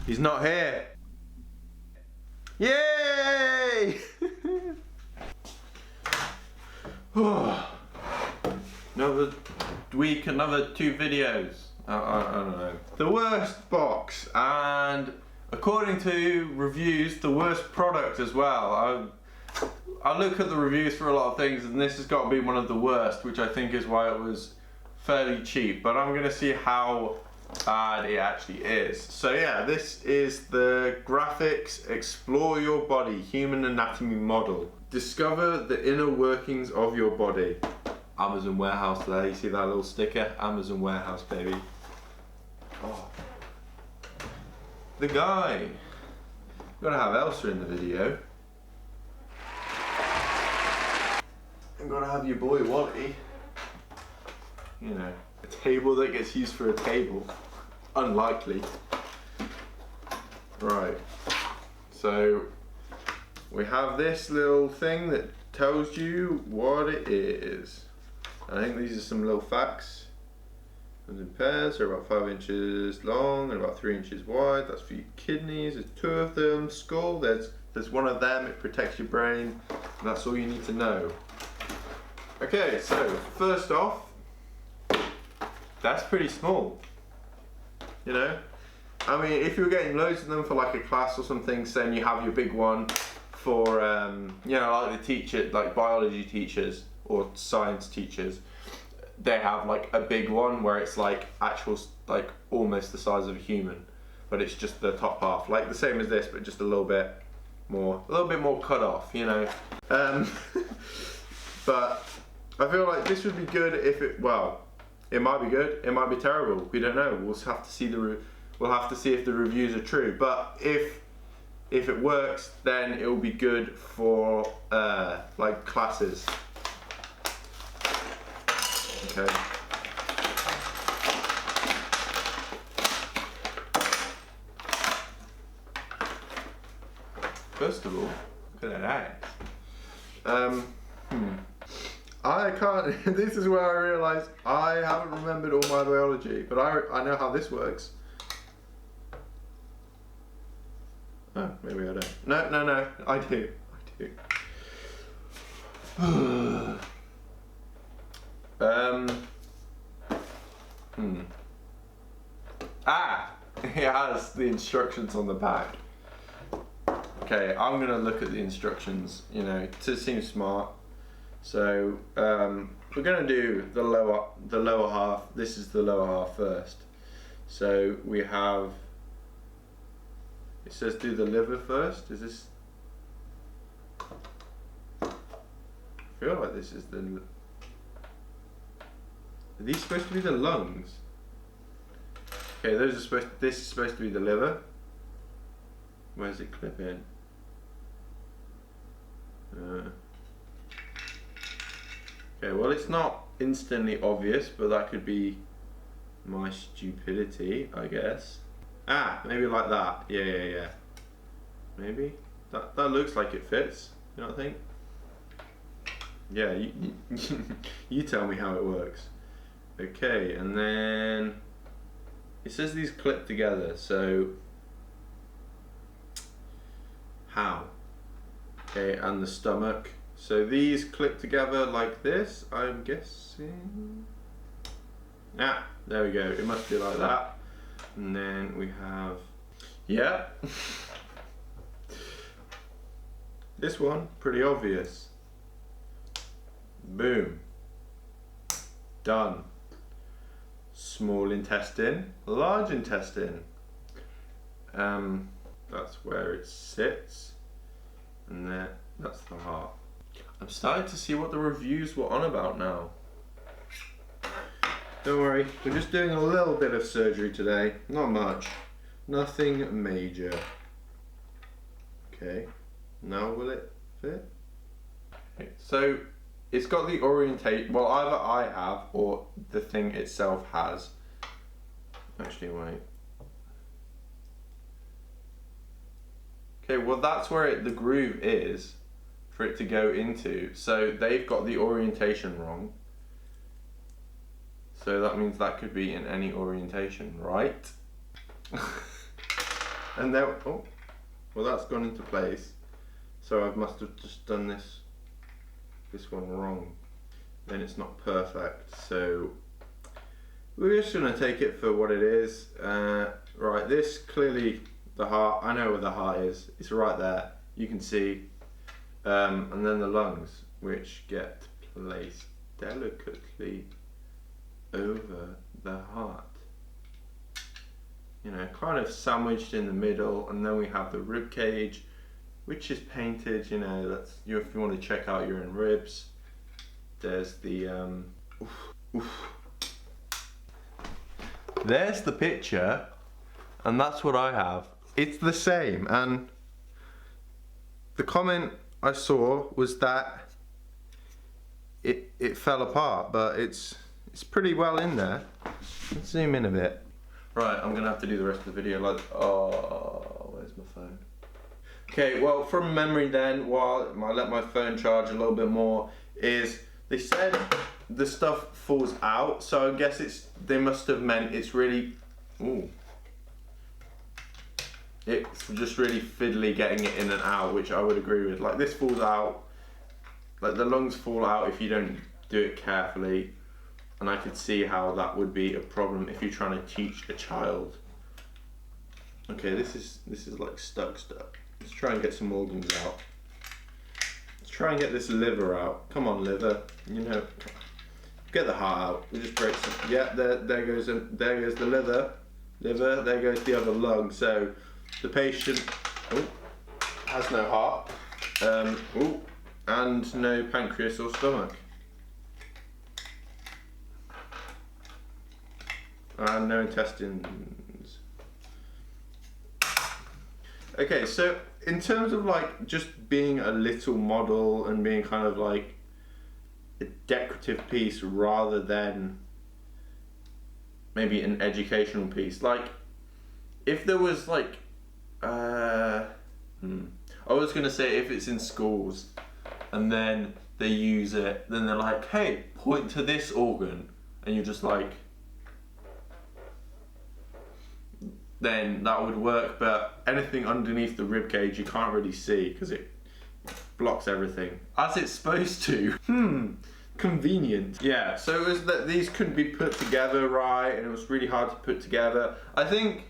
He's not here. Yay! Another week, another 2 videos. I don't know. The worst box, and according to reviews, the worst product as well. I look at the reviews for a lot of things, and this has got to be one of the worst, which I think is why it was fairly cheap. But I'm going to see how bad it actually is. So yeah, this is the Graphics Explore Your Body Human Anatomy Model. Discover the inner workings of your body. Amazon warehouse there, you see that little sticker? Amazon warehouse, baby. Oh. The guy. We're gonna have Elsa in the video. I'm gonna have your boy Wally. You know, a table that gets used for a table. Unlikely. Right. So we have this little thing that tells you what it is. I think these are some little facts. Comes in pairs, they're about 5 inches long and about 3 inches wide. That's for your kidneys. There's 2 of them. Skull. There's one of them. It protects your brain. And that's all you need to know. Okay, so first off, that's pretty small. You know, I mean, if you're getting loads of them for like a class or something, then you have your big one for you know, like the teacher, like biology teachers or science teachers, they have like a big one where it's like actual, like almost the size of a human, but it's just the top half, like the same as this, but just a little bit more cut off, you know. But I feel like this would be good if it, well, it might be good, it might be terrible. We don't know. We'll have to see we'll have to see if the reviews are true. But if it works, then it will be good for like classes. Okay. First of all, look at that. I can't. This is where I realise I haven't remembered all my biology, but I know how this works. Oh, maybe I don't. No, I do. It has the instructions on the back. Okay, I'm gonna look at the instructions, you know, to seem smart. So we're gonna do the lower half. This is the lower half first. So we have, it says do the liver first. Is this? I feel like this is the. Are these supposed to be the lungs? Okay, those are supposed. This is supposed to be the liver. Where's it clip in? Okay, well, it's not instantly obvious, but that could be my stupidity, I guess. Maybe like that. Yeah. Maybe that looks like it fits. You know what I think? Yeah, you tell me how it works. Okay, and then it says these clip together. So how? Okay, and the stomach. So these clip together like this, I'm guessing. There we go. It must be like that. And then we have, yeah. This one, pretty obvious. Boom. Done. Small intestine, large intestine. That's where it sits. And that's the heart. I'm starting to see what the reviews were on about now. Don't worry, we're just doing a little bit of surgery today. Not much. Nothing major. Okay, now will it fit? Okay, so it's got the orientation, well, either I have or the thing itself has. Actually, wait. Okay, well that's where the groove is for it to go into. So they've got the orientation wrong. So that means that could be in any orientation, right? And then, oh, well that's gone into place. So I must have just done this one wrong. Then it's not perfect. So we're just gonna take it for what it is. Right, this clearly the heart. I know where the heart is. It's right there. You can see. And then the lungs, which get placed delicately over the heart. You know, kind of sandwiched in the middle, and then we have the rib cage, which is painted. You know, that's if you want to check out your own ribs. There's the There's the picture, and that's what I have. It's the same, and the comment I saw was that it fell apart, but it's pretty well in there. Let's zoom in a bit. Right, I'm gonna have to do the rest of the video like, oh, where's my phone? Okay, well, from memory then, while I let my phone charge a little bit more, is they said the stuff falls out, so I guess they must have meant it's really, it's just really fiddly getting it in and out, which I would agree with. Like this falls out, like the lungs fall out if you don't do it carefully. And I could see how that would be a problem if you're trying to teach a child. Okay, this is like stuck. Let's try and get some organs out. Let's try and get this liver out. Come on, liver. You know, get the heart out. We just break some. Yeah, there goes the liver. There goes the other lung. So the patient has no heart. And no pancreas or stomach. And no intestines. Okay, so in terms of like just being a little model and being kind of like a decorative piece rather than maybe an educational piece, like if there was like I was gonna say if it's in schools and then they use it, then they're like, hey, point to this organ, and you're just like, then that would work. But anything underneath the rib cage you can't really see because it blocks everything as it's supposed to. Convenient. Yeah, so it was that these couldn't be put together right, and it was really hard to put together. I think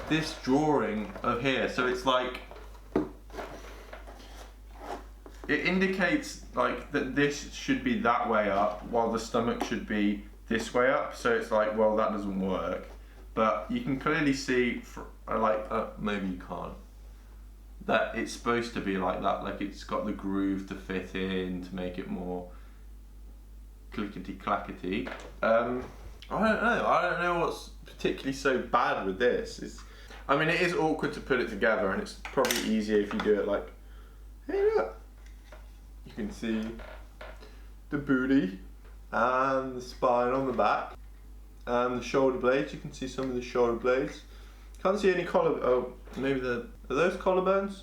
this drawing of here, so it's like it indicates like that this should be that way up while the stomach should be this way up, so it's like, well, that doesn't work. But you can clearly see, maybe you can't, that it's supposed to be like that, like it's got the groove to fit in to make it more clickety-clackety. I don't know what's particularly so bad with this. I mean, it is awkward to put it together, and it's probably easier if you do it like, hey look, you can see the booty and the spine on the back. And the shoulder blades, you can see some of the shoulder blades. Can't see any maybe are those collarbones?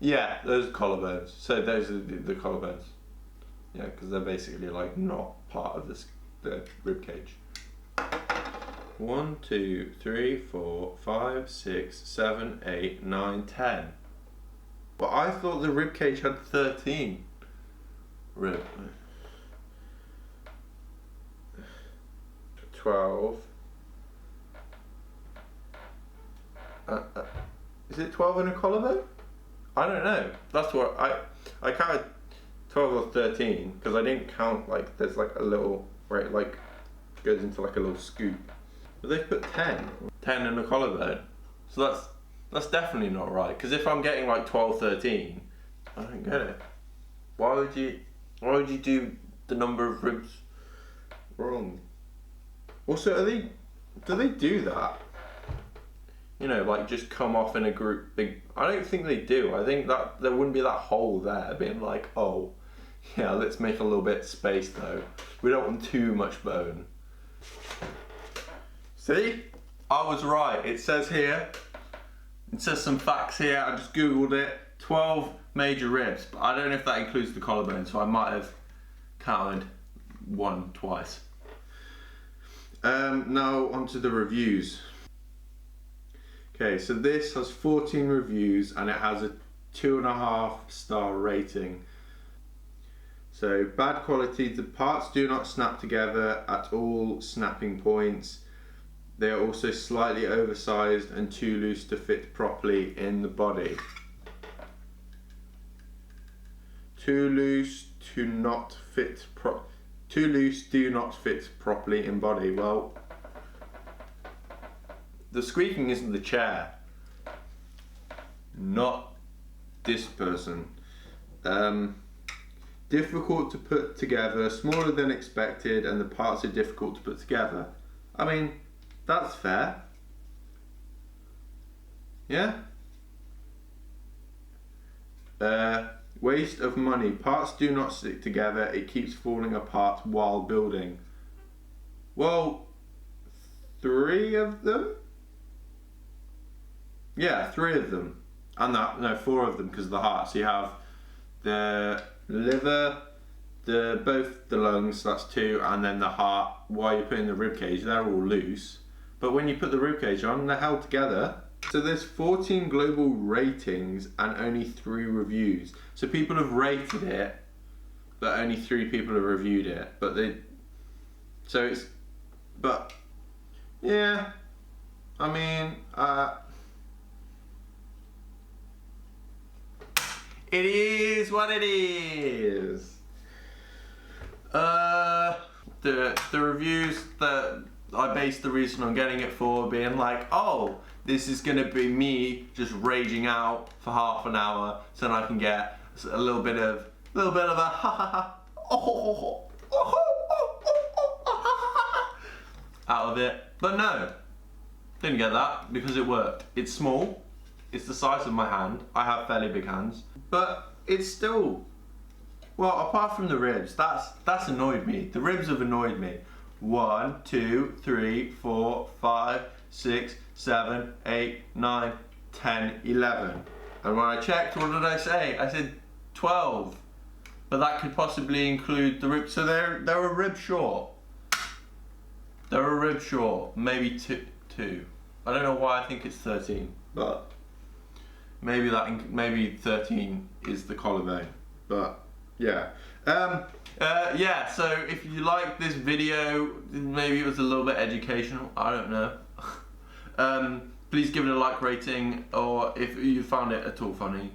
Yeah, those are collarbones. So those are the collarbones. Yeah, because they're basically like not part of the rib cage. 1, 2, 3, 4, 5, 6, 7, 8, 9, 10. But I thought the rib cage had 13 rib. 12. Is it 12 in a collarbone? I don't know. That's what I counted 12 or 13 because I didn't count like there's like a little where it like goes into like a little scoop. But they put 10 in a collarbone. So that's definitely not right, because if I'm getting like 12, 13, I don't get it. Why would you do the number of ribs wrong? Also, do they do that? You know, like just come off in a group big. I don't think they do. I think that there wouldn't be that hole there being like, oh, yeah, let's make a little bit of space though. We don't want too much bone. See? I was right. It says here, it says some facts here. I just Googled it. 12 major ribs, but I don't know if that includes the collarbone, so I might have counted one twice. Now onto the reviews. Okay, so this has 14 reviews and it has a 2.5-star rating. So, bad quality, the parts do not snap together at all snapping points. They are also slightly oversized and too loose to fit properly in the body. Too loose, do not fit properly in body. Well, the squeaking isn't the chair, not this person. Difficult to put together, smaller than expected, and the parts are difficult to put together. I mean, that's fair. Yeah? Waste of money. Parts do not stick together. It keeps falling apart while building. Well, 3 of them? Yeah, 3 of them. And that, no, 4 of them because of the heart. So you have the liver, both the lungs, that's 2, and then the heart. While you're putting the rib cage, they're all loose. But when you put the rib cage on, they're held together. So there's 14 global ratings and only 3 reviews. So people have rated it, but only 3 people have reviewed it. Yeah, I mean, it is what it is. The reviews that I based the reason on getting it for being like, oh, this is gonna be me just raging out for half an hour, so then I can get a little bit of a ha ha ha out of it. But no, didn't get that because it worked. It's small. It's the size of my hand. I have fairly big hands, but it's still, well, apart from the ribs, that's annoyed me. The ribs have annoyed me. 1, 2, 3, 4, 5, 6, 7, 8, 9, 10, 11. And when I checked, what did I say? I said 12. But that could possibly include the ribs. So they're a rib short. They're a rib short. Maybe two. I don't know why I think it's 13, but maybe 13 is the collarbone. But yeah. Yeah, so if you like this video, maybe it was a little bit educational, I don't know. Please give it a like rating, or if you found it at all funny.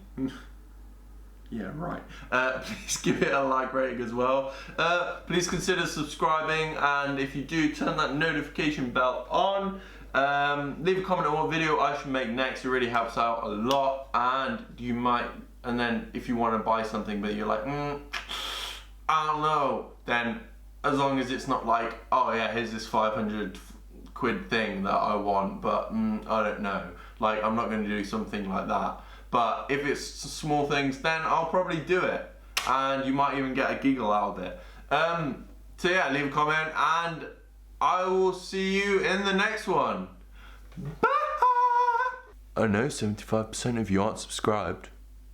Yeah, right. Please give it a like rating as well. Please consider subscribing, and if you do, turn that notification bell on. Leave a comment on what video I should make next. It really helps out a lot, and then if you want to buy something but you're like, I don't know, then as long as it's not like, oh yeah, here's this 500 quid thing that I want, but I don't know. Like, I'm not going to do something like that. But if it's small things, then I'll probably do it. And you might even get a giggle out of it. So yeah, leave a comment, and I will see you in the next one. Bye! I know 75% of you aren't subscribed.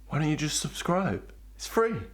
Why don't you just subscribe? It's free.